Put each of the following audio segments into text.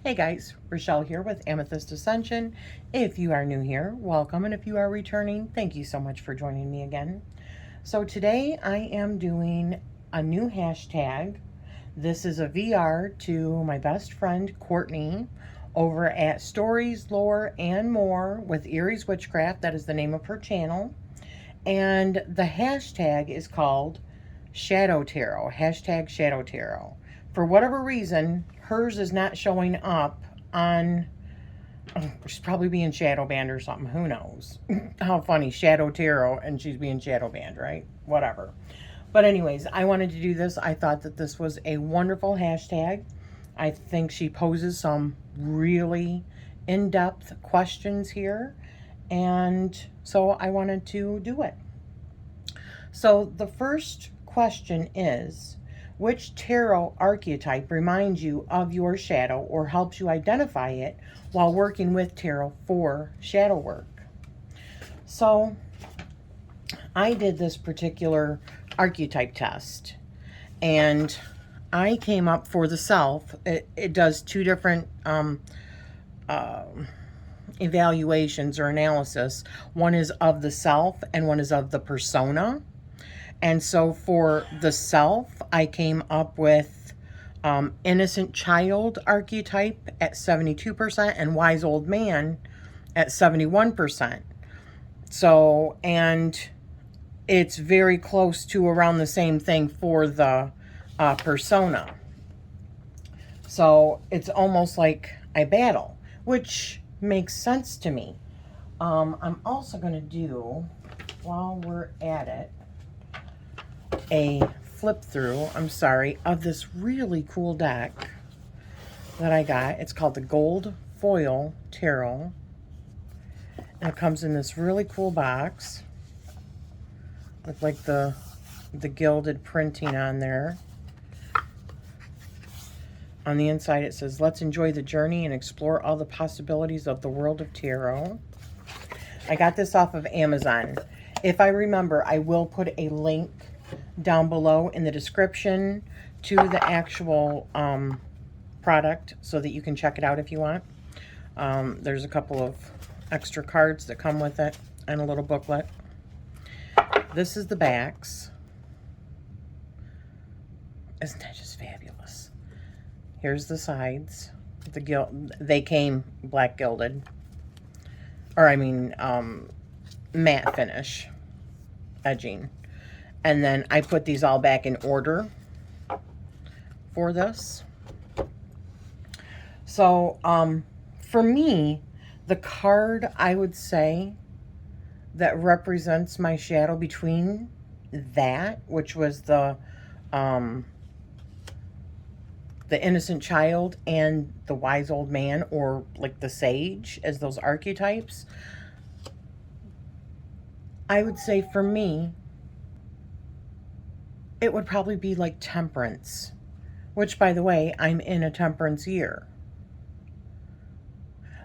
Hey guys, Rachele here with Amethyst Ascension. If you are new here, welcome, and if you are returning, thank you so much for joining me again. So today I am doing a new hashtag. This is a VR to my best friend Cortney over at Stories, Lore, and More with Erie's Witchcraft. That is the name of her channel. And the hashtag is called Shadow Tarot, hashtag Shadow Tarot. For whatever reason, hers is not showing up on, she's probably being shadow banned or something, who knows. How funny, Shadow Tarot, and she's being shadow banned, right? Whatever. But anyways, I wanted to do this. I thought that this was a wonderful hashtag. I think she poses some really in-depth questions here, and so I wanted to do it. So the first question is, which tarot archetype reminds you of your shadow or helps you identify it while working with tarot for shadow work? So I did this particular archetype test, and I came up for the self. It does two different evaluations or analysis. One is of the self and one is of the persona. And so for the self, I came up with innocent child archetype at 72% and wise old man at 71%. So, and it's very close to around the same thing for the persona. So it's almost like I battle, which makes sense to me. I'm also going to do, while we're at it, a flip through, of this really cool deck that I got. It's called the Gold Foil Tarot. And it comes in this really cool box with like the gilded printing on there. On the inside it says, "Let's enjoy the journey and explore all the possibilities of the world of tarot." I got this off of Amazon. If I remember, I will put a link down below in the description to the actual product so that you can check it out if you want. There's a couple of extra cards that come with it and a little booklet. This is the backs. Isn't that just fabulous? Here's the sides. They came black gilded, or I mean matte finish edging. And then I put these all back in order for this. So for me, the card I would say that represents my shadow between that, which was the innocent child and the wise old man, or like the sage, as those archetypes, I would say for me, it would probably be like Temperance, which, by the way, I'm in a Temperance year.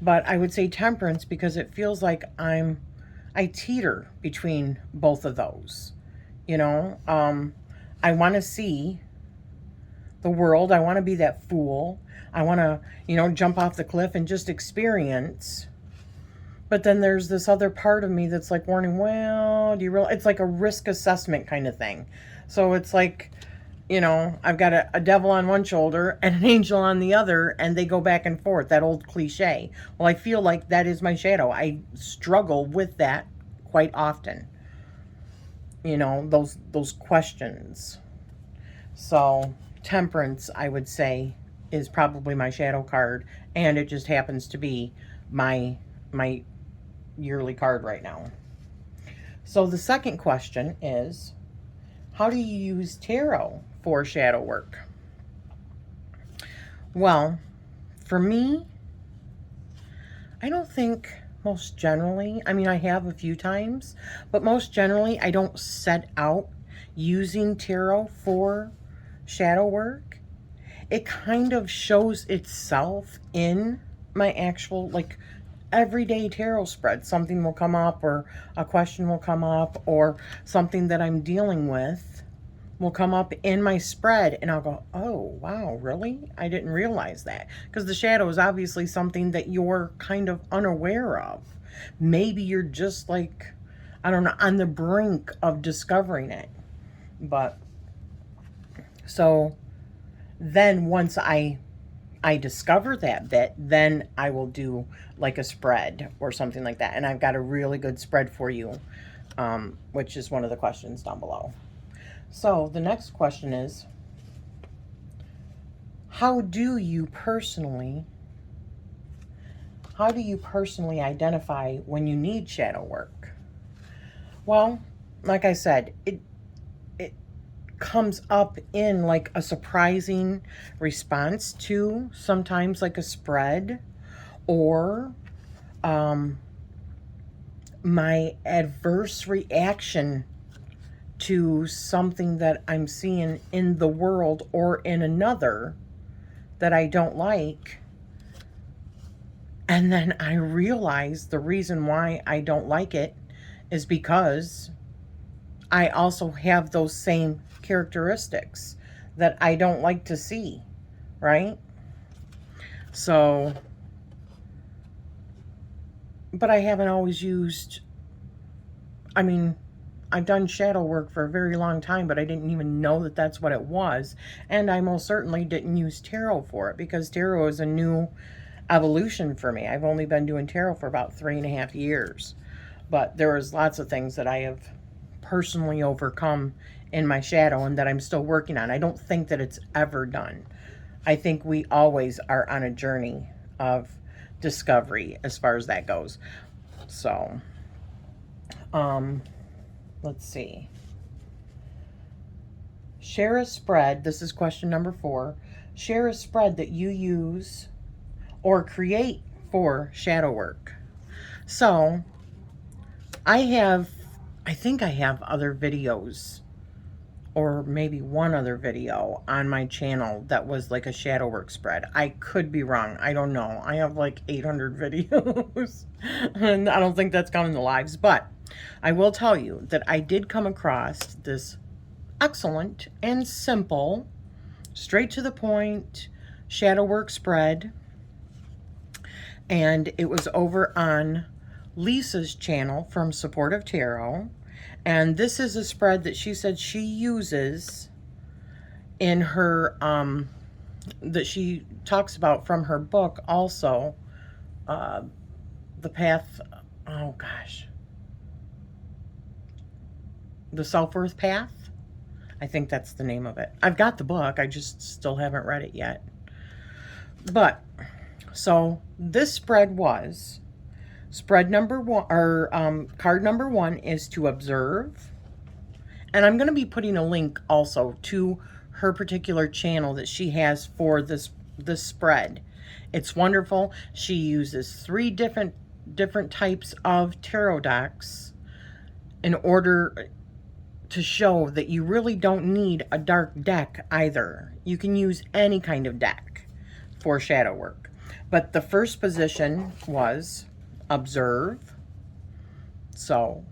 But I would say Temperance because it feels like I teeter between both of those. You know, I want to see the world. I want to be that fool. I want to, jump off the cliff and just experience. But then there's this other part of me that's like warning, well, do you really? It's like a risk assessment kind of thing. So it's like, I've got a devil on one shoulder and an angel on the other, and they go back and forth, that old cliche. Well, I feel like that is my shadow. I struggle with that quite often. Those questions. So Temperance, I would say, is probably my shadow card, and it just happens to be my yearly card right now. So the second question is, how do you use tarot for shadow work? Well, for me, I don't think most generally, I mean, I have a few times, but most generally, I don't set out using tarot for shadow work. It kind of shows itself in my actual, like, everyday tarot spread. Something will come up, or a question will come up, or something that I'm dealing with, will come up in my spread, and I'll go, oh, wow, really? I didn't realize that. Because the shadow is obviously something that you're kind of unaware of. Maybe you're just like, I don't know, on the brink of discovering it. But, so then once I discover that bit, then I will do like a spread or something like that. And I've got a really good spread for you, which is one of the questions down below. So the next question is, how do you personally identify when you need shadow work? Well, like I said, it comes up in like a surprising response to sometimes like a spread, or my adverse reaction to something that I'm seeing in the world or in another that I don't like. And then I realize the reason why I don't like it is because I also have those same characteristics that I don't like to see, right? So, but I haven't always used, I mean, I've done shadow work for a very long time, but I didn't even know that that's what it was. And I most certainly didn't use tarot for it, because tarot is a new evolution for me. I've only been doing tarot for about 3.5 years. But there was lots of things that I have personally overcome in my shadow and that I'm still working on. I don't think that it's ever done. I think we always are on a journey of discovery as far as that goes. So, let's see. Share a spread. This is question number 4. Share a spread that you use or create for shadow work. So, I think I have other videos, or maybe one other video on my channel that was like a shadow work spread. I could be wrong. I don't know. I have like 800 videos and I don't think that's counting the lives, but I will tell you that I did come across this excellent and simple, straight to the point shadow work spread. And it was over on Lisa's channel from Supportive Tarot. And this is a spread that she said she uses in her, that she talks about from her book also, The Path, oh gosh, The Self-Worth Path. I think that's the name of it. I've got the book, I just still haven't read it yet. But, so this spread was, spread number 1, or card number 1 is to observe. And I'm going to be putting a link also to her particular channel that she has for this spread. It's wonderful. She uses 3 different types of tarot decks in order to show that you really don't need a dark deck either. You can use any kind of deck for shadow work. But the first position was observe. So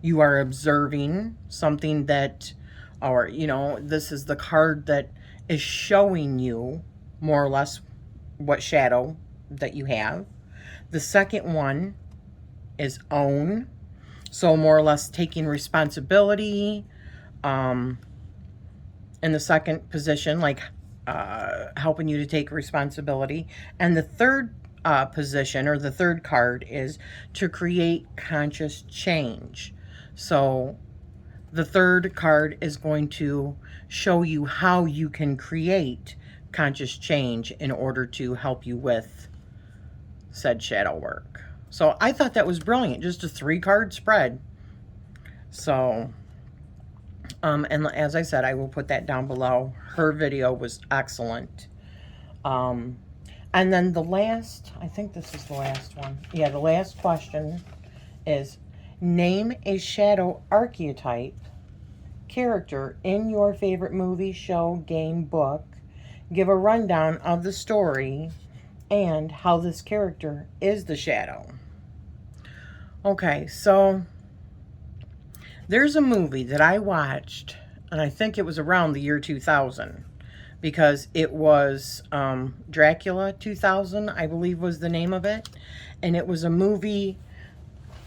you are observing something that, or you know, this is the card that is showing you more or less what shadow that you have. The second one is own. So more or less taking responsibility in the second position, like helping you to take responsibility. And the third position, or the third card, is to create conscious change. So the third card is going to show you how you can create conscious change in order to help you with said shadow work. So I thought that was brilliant, just a 3-card spread. So, and as I said, I will put that down below. Her video was excellent. And then the last, I think this is the last one. Yeah, the last question is, name a shadow archetype character in your favorite movie, show, game, book. Give a rundown of the story and how this character is the shadow. Okay, so there's a movie that I watched and I think it was around the year 2000, because it was Dracula 2000, I believe was the name of it. And it was a movie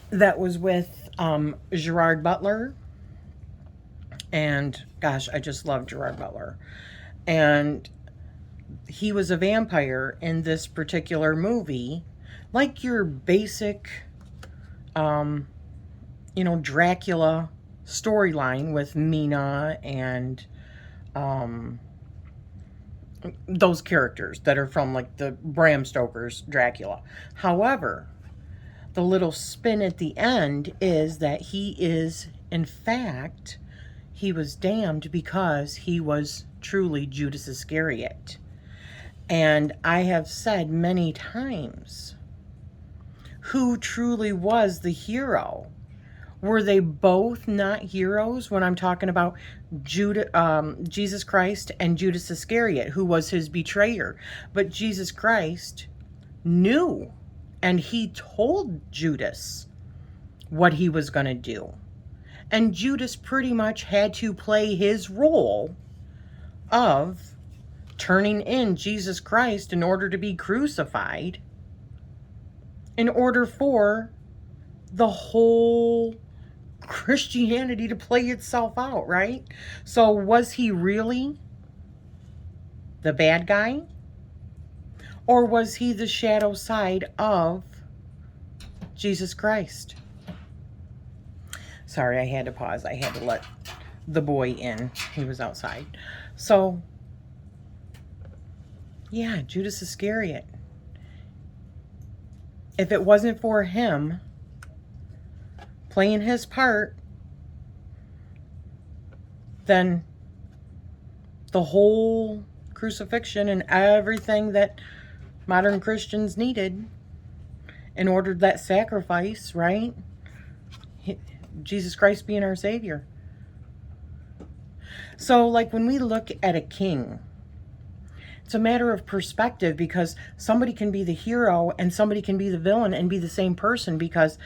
that was with Gerard Butler. And gosh, I just love Gerard Butler. And he was a vampire in this particular movie, like your basic, you know, Dracula storyline with Mina and those characters that are from like the Bram Stoker's Dracula. However, the little spin at the end is that he is, in fact, he was damned because he was truly Judas Iscariot. And I have said many times, who truly was the hero? Were they both not heroes when I'm talking about Jesus Christ and Judas Iscariot, who was his betrayer? But Jesus Christ knew, and he told Judas what he was going to do. And Judas pretty much had to play his role of turning in Jesus Christ in order to be crucified, in order for the whole Christianity to play itself out, right? So was he really the bad guy? Or was he the shadow side of Jesus Christ? Sorry, I had to pause. I had to let the boy in. He was outside. So, yeah, Judas Iscariot. If it wasn't for him playing his part, then the whole crucifixion and everything that modern Christians needed in order to that sacrifice, right? Jesus Christ being our Savior. So, like, when we look at a king, it's a matter of perspective, because somebody can be the hero and somebody can be the villain and be the same person, because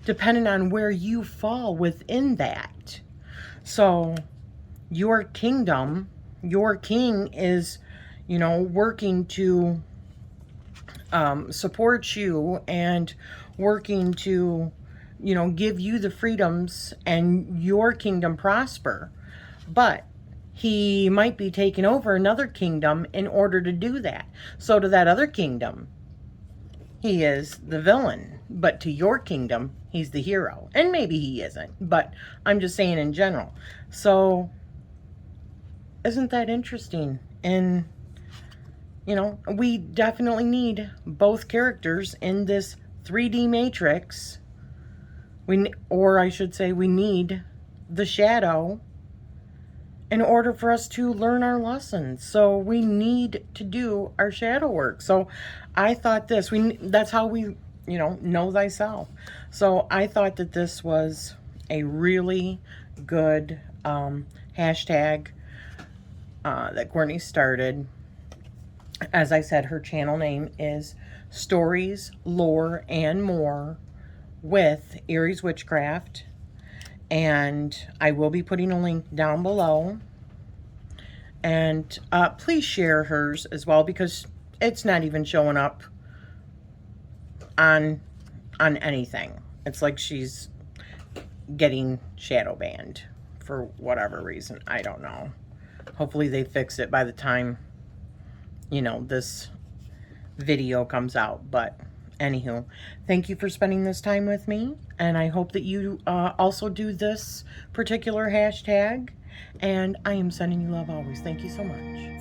depending on where you fall within that. So your kingdom, your king is, you know, working to support you and working to, you know, give you the freedoms and your kingdom prosper. But he might be taking over another kingdom in order to do that. So to that other kingdom, he is the villain. But to your kingdom, he's the hero. And maybe he isn't, but I'm just saying in general. So isn't that interesting? And, you know, we definitely need both characters in this 3D matrix. Or I should say, we need the shadow in order for us to learn our lessons. So we need to do our shadow work. So I thought that's how we, you know thyself. So I thought that this was a really good hashtag that Cortney started. As I said, her channel name is Stories, Lore, and More with Eries Witchcraft. And I will be putting a link down below. And please share hers as well, because it's not even showing up on anything. It's like she's getting shadow banned for whatever reason. I don't know. Hopefully they fix it by the time, you know, this video comes out. But anywho, thank you for spending this time with me, and I hope that you also do this particular hashtag, and I am sending you love always. Thank you so much.